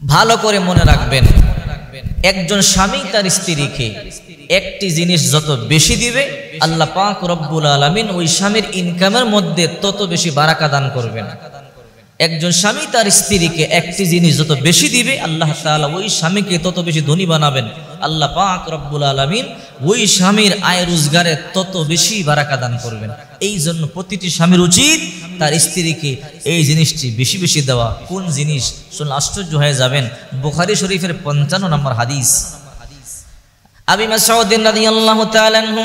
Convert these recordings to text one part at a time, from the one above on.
ভালো করে মনে রাখবেন, একজন স্বামী তার স্ত্রীকে একটি জিনিস যত বেশি দিবে, আল্লাহ পাক রব্বুল আলামিন ওই স্বামীর ইনকামের মধ্যে তত বেশি বারাকা দান করবেন। একজন স্বামী তার স্ত্রীকে একটি জিনিস যত বেশি দিবে, আল্লাহ তাআলা ওই স্বামীকে তত বেশি ধনী বানাবেন। আল্লাহ পাক রব্বুল আলামিন ওই স্বামীর আয় রোজগারে তত বেশি বারাকা দান করবেন। এই জন্য প্রতিটি স্বামীর উচিত তার স্ত্রীকে এই জিনিসটি বেশি বেশি দেওয়া। কোন জিনিস শুনলে আশ্চর্য হয়ে যাবেন। বুখারী শরীফের 55 নম্বর হাদিস, আবি মাসউদ রাদিয়াল্লাহু তাআলা আনহু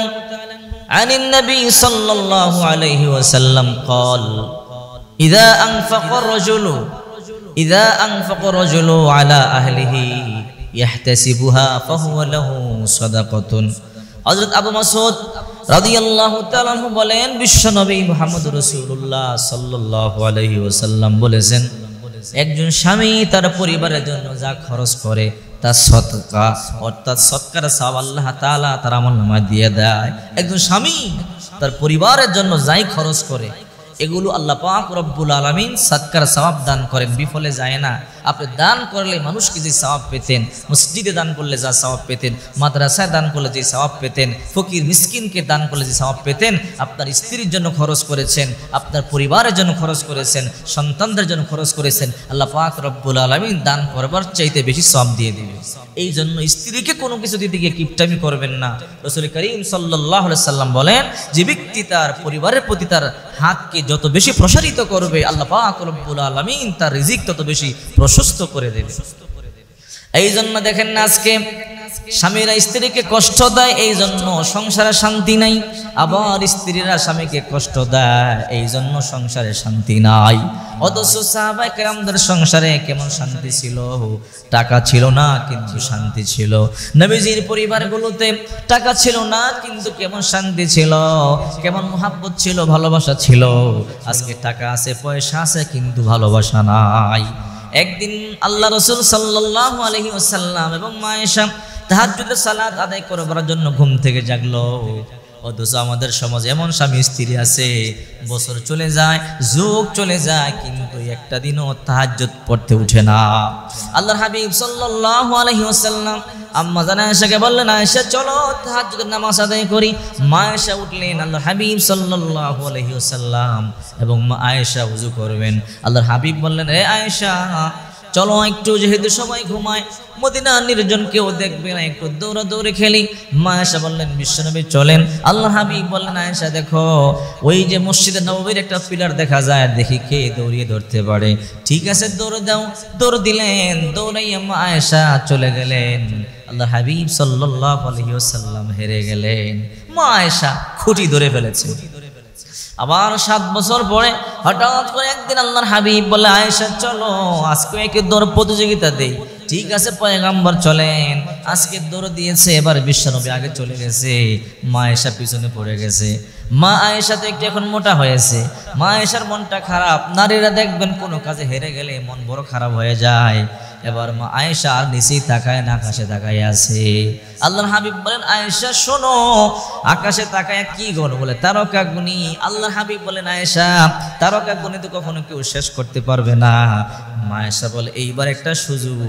আনিন নবী সাল্লাল্লাহু আলাইহি ওয়াসাল্লাম قال إذا أنفق الرجل على أهله يحتسبها فهو له صدقة। হযরত আবু মাসউদ রাদিয়াল্লাহু তাআলা আনহু বলেন, বিশ্বনবী মুহাম্মদ রাসূলুল্লাহ সাল্লাল্লাহু আলাইহি ওয়াসাল্লাম বলেছেন, একজন স্বামী তার পরিবারের জন্য যা খরচ করে তার সদকা অর্থাৎ সদকার সওয়াব আল্লাহ তাআলা তার আমলনামায় দিয়ে দেয়। একজন স্বামী তার পরিবারের জন্য যাই খরচ করে এগুলো আল্লাহ পাক রব্বুল আলামিন সদকার সওয়াব দান করেন, বিফলে যায় না। আপনি দান করলে মানুষকে যে সওয়াব পেতেন, মসজিদে দান করলে যা সওয়াব পেতেন, মাদ্রাসায় দান করলে যে সওয়াব পেতেন, ফকির মিসকিনকে দান করলে যে সওয়াব পেতেন, আপনার স্ত্রীর জন্য খরচ করেছেন, আপনার পরিবারের জন্য খরচ করেছেন, সন্তানদের জন্য খরচ করেছেন, আল্লাহ পাক রব্বুল আলামিন দান করবার চাইতে বেশি সওয়াব দিয়ে দিবে। এই জন্য স্ত্রীকে কোনো কিছু দিতে গিয়ে কিপটামি করবেন না। রাসূল করিম সাল্লাল্লাহু আলাইহি সাল্লাম বলেন, যে ব্যক্তি তার পরিবারের প্রতি তার হাতকে যত বেশি প্রসারিত করবে, আল্লাহ পাক রব্বুল আলামিন তার রিজিক তত বেশি প্রশস্ত করে দেবে। এই জন্য দেখেন না, আজকে স্বামীরা স্ত্রীকে কষ্ট দেয়, এই জন্য সংসারে শান্তি নাই। আবার স্ত্রীরা স্বামীকে কষ্ট দেয়, এই জন্য সংসারে শান্তি নাই। অথচ সাহাবায়ে কেরামদের সংসারে কেমন শান্তি ছিল, টাকা ছিল না কিন্তু শান্তি ছিল। নবীজির পরিবারগুলোতে টাকা ছিল না কিন্তু কেমন শান্তি ছিল, কেমন মুহাব্বত ছিল, ভালোবাসা ছিল। আজকে টাকা আছে, পয়সা আছে, কিন্তু ভালোবাসা নাই। একদিন আল্লাহ রাসূল সাল্লাল্লাহু আলাইহি ওয়াসাল্লাম এবং মা আয়েশা তাহাজ্জুদের সালাত আদায় করার জন্য ঘুম থেকে জাগলো। অথচ আমাদের সমাজে এমন স্বামী স্ত্রী আছে, বছর চলে যায়, যুগ চলে যায়, কিন্তু একটা দিনও তাহাজ্জুদ পড়তে উঠে না। আল্লাহর হাবিব সাল্লাল্লাহু আলাইহি ওয়াসাল্লাম আম্মা জান আয়েশাকে বললেন, আয়েশা চলো তাহাজ্জুদের নামাজ আদায় করি। মা আয়েশা উঠলেন, আল্লাহর হাবিব সাল্লাল্লাহু আলাইহি ওয়াসাল্লাম এবং মা আয়েশা ওযু করবেন। আল্লাহর হাবিব বললেন, হে আয়েশা চলো একটু, যেহেতু সবাই ঘুমায়, মদিনা নির্জন, কেউ দেখবে না, একটু দৌড়াদৌড়ি খেলি। মা আয়েশা বললেন, বিশ্বনবী চলেন। আল্লাহর হাবিব বললেন, আয়েশা দেখো ওই যে মসজিদে নববীর একটা পিলার দেখা যায়, দেখি কে দৌড়িয়ে ধরতে পারে। ঠিক আছে দৌড় দাও। দৌড় দিলেন, দৌড়াইয়া মা আয়েশা চলে গেলেন। আল্লাহর হাবিব সাল্লাল্লাহু আলাইহি ওয়াসাল্লাম হেরে গেলেন। মা আয়েশা খুঁটি ধরে ফেলেছে। আবার 7 বছর পরে হঠাৎ করে একদিন আল্লাহর হাবিব বলে, আয়েশা চলো আজকে একে দৌড় প্রতিযোগিতা দেই। ঠিক আছে পয়গম্বর চলেন। আজকে দৌড় দিয়েছে, এবার বিশ্বনবী আগে চলে গেছে, মা আয়েশা পিছনে পড়ে গেছে। মা আয়েশা তো একটু এখন মোটা হয়েছে, মা আয়েশার মনটা খারাপ। নারীরা দেখবেন কোনো কাজে হেরে গেলে মন বড় খারাপ হয়ে যায়। এবার মা আয়েশা আর নিচেই তাকায় না, আকাশে তাকায় আছে। আল্লাহর হাবিব বলেন, আয়েশা শোনো, আকাশে তাকায় কি গো? বলে তারকা গুনি। আল্লাহর হাবিব বলেন, আয়েশা তারকা গুনি তো কখনো কেউ শেষ করতে পারবে না। মা আয়েশা বলে, এইবার একটা সুযোগ,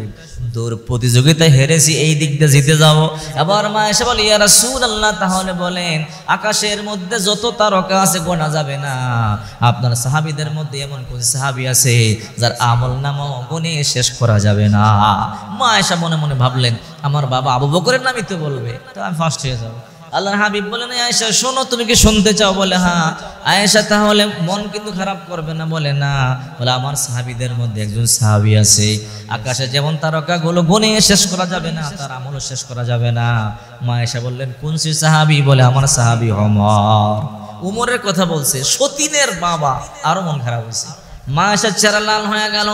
দৌড় প্রতিযোগিতায় হেরেছি, এই দিক দিয়ে জিতে যাব। এবার মা আয়েশা বলে, ইয়া রাসূলুল্লাহ তাহলে বলেন আকাশের মধ্যে যত তারকা আছে গোনা যাবে না, আপনার সাহাবীদের মধ্যে এমন কোন সাহাবী আছে যার আমলনামা গুনে শেষ করা যাবে না? মা আয়েশা মনে মনে ভাবলেন, আমার বাবা আবু বকরের নামই তো বলবে, তো আমি ফার্স্ট হয়ে যাব। আল্লাহর হাবিব বলেন, আয়েশা শোনো, তুমি কি শুনতে চাও? বলে হ্যাঁ। আয়েশা তাহলে মন কিন্তু খারাপ করবে না? বলে না। বলে আমার সাহাবীদের মধ্যে একজন সাহাবী আছে, আকাশে যেমন তারকাগুলো গুনে শেষ করা যাবে না, তার আমলও শেষ করা যাবে না। মা আয়েশা বললেন, কোন সে সাহাবী? বলে আমার সাহাবী ওমর। উমরের কথা বলছে, সতীনের বাবা। আরো মন খারাপ হয়েছে, মা আয়েশা চেহারা লাল হয়ে গেল।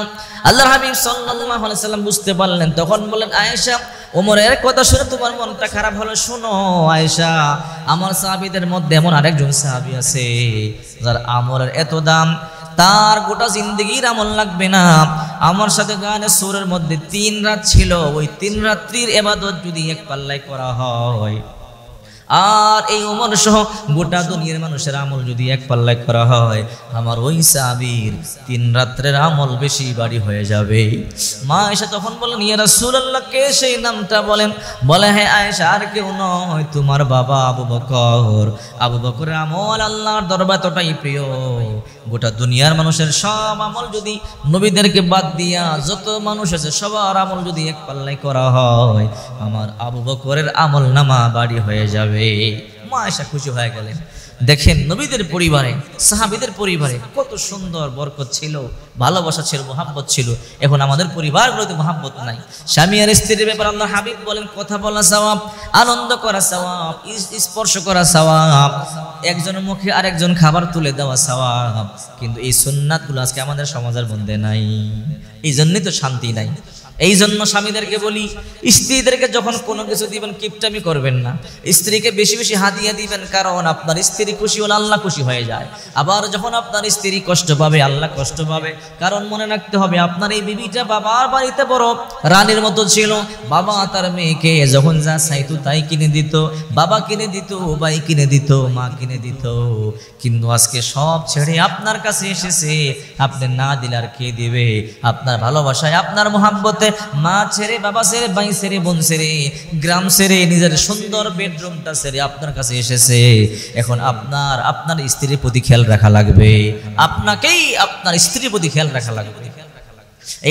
আল্লাহর হাবিব সাল্লাল্লাহু আলাইহি সাল্লাম বুঝতে পারলেন, তখন বলেন, আয়েশা ওমরের কথা শুনে তোমার মনটা খারাপ হলো, শোনো আয়েশা, আমার সাহাবীদের মধ্যে এমন আরেকজন সাহাবী আছে যার আমলের এত দাম, তার গোটা জিন্দেগির আমল লাগবে না। আমার সাথে গানে সুরের মধ্যে 3 রাত ছিল, ওই 3 রাত্রির ইবাদত যদি এক পাল্লায় করা হয়, আর এই ওমর সহ গোটা দুনিয়ার মানুষের আমল যদি এক পাল্লায় করা হয়, আমার ওই সাহাবীর 3 রাত্রের আমল বেশি বাড়ি হয়ে যাবে। মা আয়েশা তখন বলেন, ইয়া রাসূলুল্লাহ, কে সেই নামটা বলেন? বলে, হ্যাঁ আয়েশা, আর কেউ নয়, তোমার বাবা আবু বকর। আবু বকরের আমল আল্লাহর দরবারে এতটাই প্রিয়, গোটা দুনিয়ার মানুষের সব আমল যদি নবীদেরকে বাদ দিয়া যত মানুষ আছে সবার আমল যদি এক পাল্লায় করা হয়, আমার আবু বকরের আমল নামা বাড়ি হয়ে যাবে। মা আয়েশা খুশি হয়ে গেলেন। দেখেন নবীদের পরিবারে, সাহাবীদের পরিবারে কত সুন্দর বরকত ছিল, ভালোবাসা ছিল, মোহাব্বত ছিল। এখন আমাদের পরিবারগুলোতে মোহাব্বত নাই। স্বামী আর স্ত্রীর ব্যাপারে আল্লাহ হাবিব বলেন, কথা বলা সওয়াব, আনন্দ করা সওয়াব, স্পর্শ করা সওয়াব, একজনের মুখে আরেকজন খাবার তুলে দেওয়া সওয়াব। কিন্তু এই সুন্নাতগুলো আজকে আমাদের সমাজের মধ্যে নাই। এই জন্যই তো শান্তি নাই। এই জন্য স্বামীদেরকে বলি, স্ত্রীদেরকে যখন কোনো কিছু দিবেন কিপটামি করবেন না। স্ত্রীকে বেশি বেশি হাদিয়া দিবেন, কারণ আপনার স্ত্রী খুশি হলে আল্লাহ খুশি হয়ে যায়। আবার যখন আপনার স্ত্রী কষ্ট পাবে, আল্লাহ কষ্ট পাবে। কারণ মনে রাখতে হবে, আপনার এই বিবিটা বাবার বাড়িতে বড় রানীর মতো ছিল। বাবা তার মেয়েকে যখন যা চাইতো তাই কিনে দিত, বাবা কিনে দিত, ভাই কিনে দিত, মা কিনে দিত। কিন্তু আজকে সব ছেড়ে আপনার কাছে এসেছে, আপনি না দিলে আর কে দিবে? আপনার ভালোবাসায়, আপনার মোহাব্বতে মা ছেড়ে, বাবা ছেড়ে, ভাই ছেড়ে, বোন ছেড়ে, গ্রাম ছেড়ে, নিজের সুন্দর বেডরুমটা ছেড়ে আপনার কাছে এসেছে। এখন আপনার স্ত্রীর প্রতি খেয়াল রাখা লাগবে, আপনাকেই আপনার স্ত্রীর প্রতি খেয়াল রাখা লাগবে।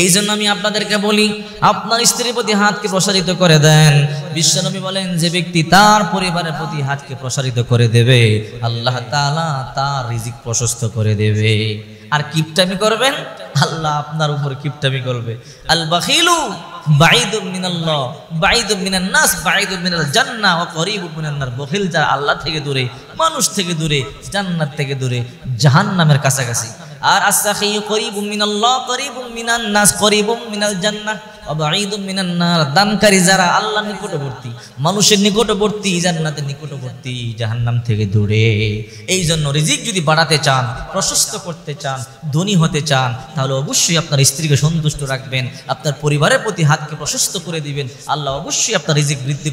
এই জন্য আমি আপনাদেরকে বলি, আপনার স্ত্রীর প্রতি হাতকে প্রসারিত করে দেন। বিশ্বনবী বলেন, যে ব্যক্তি তার পরিবারের প্রতি হাতকে প্রসারিত করে দেবে, আল্লাহ তাআলা তার রিজিক প্রশস্ত করে দেবে। আর কিপটামি করবেন, আল্লাহ আপনার উপর কিপটামি করবে। আল বাখিলু বাঈদুম মিনাল্লাহ, বাঈদুম মিনান নাস, বাঈদুম মিনাল জান্নাহ ওয়া করিবুম মিনান নার। বখিল যারা আল্লাহ থেকে দূরে, মানুষ থেকে দূরে, জান্নাত থেকে দূরে, জাহান্নামের কাছাকাছি। আর আস-সাখিয়্যু করিবুম মিনাল্লাহ, করিবুম মিনান নাস, করিবুম মিনাল জান্নাহ ওয়া বাঈদুম মিনান নার। দানকারী যারা আল্লাহর নিকটবর্তী, মানুষের নিকটবর্তী, জান্নাতের নিকটবর্তী, জাহান্নাম থেকে দূরে। এই জন্য রিজিক যদি বাড়াতে চান, প্রশস্ত করতে চান, ধনী হতে চান, তাহলে অবশ্যই আপনার স্ত্রীকে সন্তুষ্ট রাখবেন, আপনার পরিবারের প্রতি হাতকে প্রশস্ত করে দিবেন। আল্লাহ অবশ্যই আপনার রিজিক বৃদ্ধি